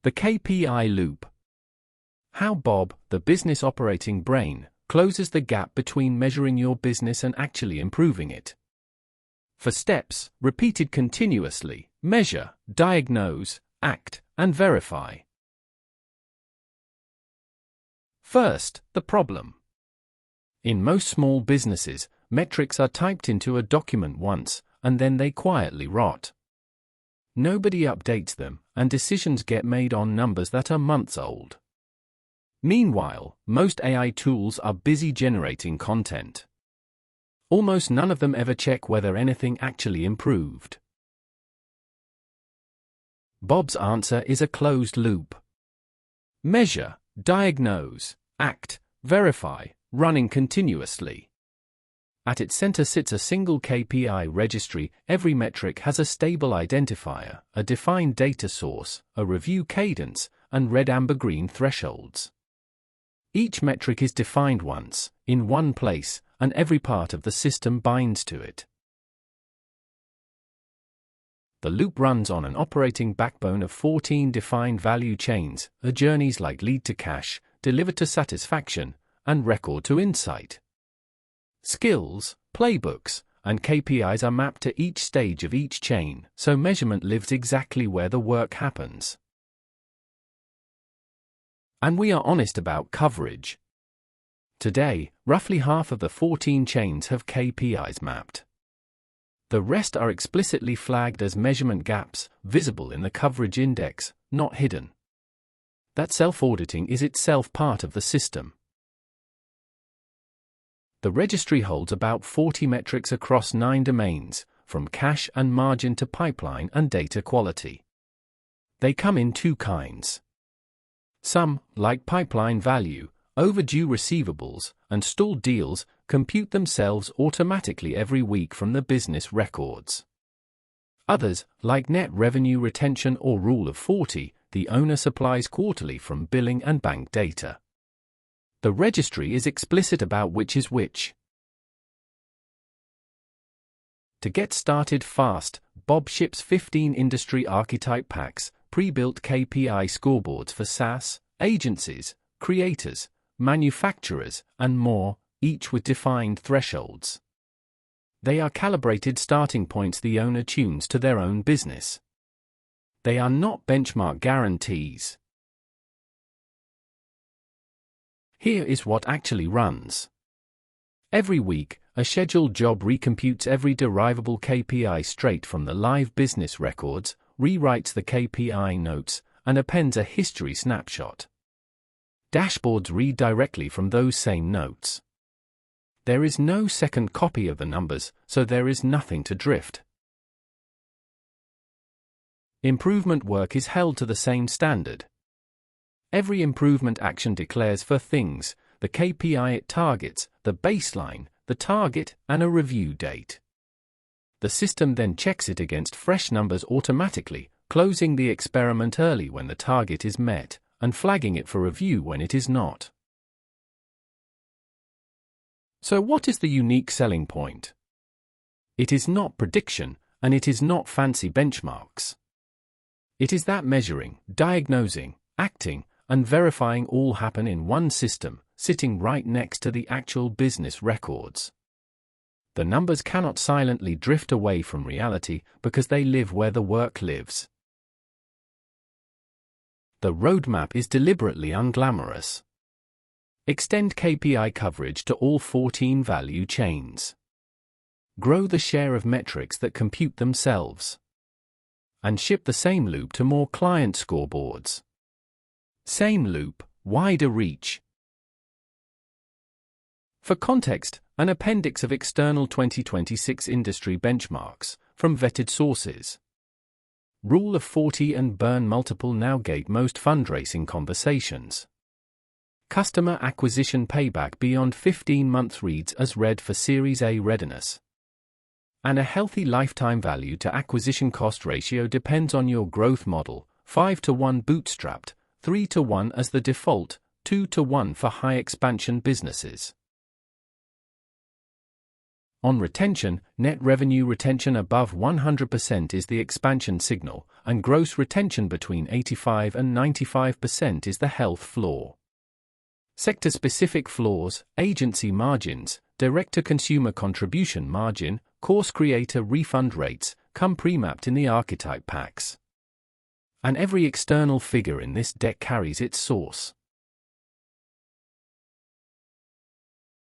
The KPI loop. How Bob, the business operating brain, closes the gap between measuring your business and actually improving it. For steps, repeated continuously: measure, diagnose, act, and verify. First, the problem. In most small businesses, metrics are typed into a document once, and then they quietly rot. Nobody updates them, and decisions get made on numbers that are months old. Meanwhile, most AI tools are busy generating content. Almost none of them ever check whether anything actually improved. Bob's answer is a closed loop. Measure, diagnose, act, verify, running continuously. At its center sits a single KPI registry. Every metric has a stable identifier, a defined data source, a review cadence, and red, amber, green thresholds. Each metric is defined once, in one place, and every part of the system binds to it. The loop runs on an operating backbone of 14 defined value chains, journeys like lead to cash, deliver to satisfaction, and record to insight. Skills, playbooks, and KPIs are mapped to each stage of each chain, so measurement lives exactly where the work happens. And we are honest about coverage. Today, roughly half of the 14 chains have KPIs mapped. The rest are explicitly flagged as measurement gaps, visible in the coverage index, not hidden. That self-auditing is itself part of the system. The registry holds about 40 metrics across 9 domains, from cash and margin to pipeline and data quality. They come in 2 kinds. Some, like pipeline value, overdue receivables, and stalled deals, compute themselves automatically every week from the business records. Others, like net revenue retention or Rule of 40, the owner supplies quarterly from billing and bank data. The registry is explicit about which is which. To get started fast, Bob ships 15 industry archetype packs, pre-built KPI scoreboards for SaaS, agencies, creators, manufacturers, and more, each with defined thresholds. They are calibrated starting points the owner tunes to their own business. They are not benchmark guarantees. Here is what actually runs. Every week, a scheduled job recomputes every derivable KPI straight from the live business records, rewrites the KPI notes, and appends a history snapshot. Dashboards read directly from those same notes. There is no second copy of the numbers, so there is nothing to drift. Improvement work is held to the same standard. Every improvement action declares 4 things: the KPI it targets, the baseline, the target, and a review date. The system then checks it against fresh numbers automatically, closing the experiment early when the target is met, and flagging it for review when it is not. So what is the unique selling point? It is not prediction, and it is not fancy benchmarks. It is that measuring, diagnosing, acting, and verifying all happen in one system, sitting right next to the actual business records. The numbers cannot silently drift away from reality because they live where the work lives. The roadmap is deliberately unglamorous. Extend KPI coverage to all 14 value chains. Grow the share of metrics that compute themselves. And ship the same loop to more client scoreboards. Same loop, wider reach. For context, an appendix of external 2026 industry benchmarks, from vetted sources. Rule of 40 and burn multiple now gate most fundraising conversations. Customer acquisition payback beyond 15 months reads as red for Series A readiness. And a healthy lifetime value to acquisition cost ratio depends on your growth model, 5:1 bootstrapped, 3:1 as the default, 2:1 for high expansion businesses. On retention, net revenue retention above 100% is the expansion signal, and gross retention between 85 and 95% is the health floor. Sector-specific floors, agency margins, direct-to-consumer contribution margin, course creator refund rates, come pre-mapped in the archetype packs. And every external figure in this deck carries its source.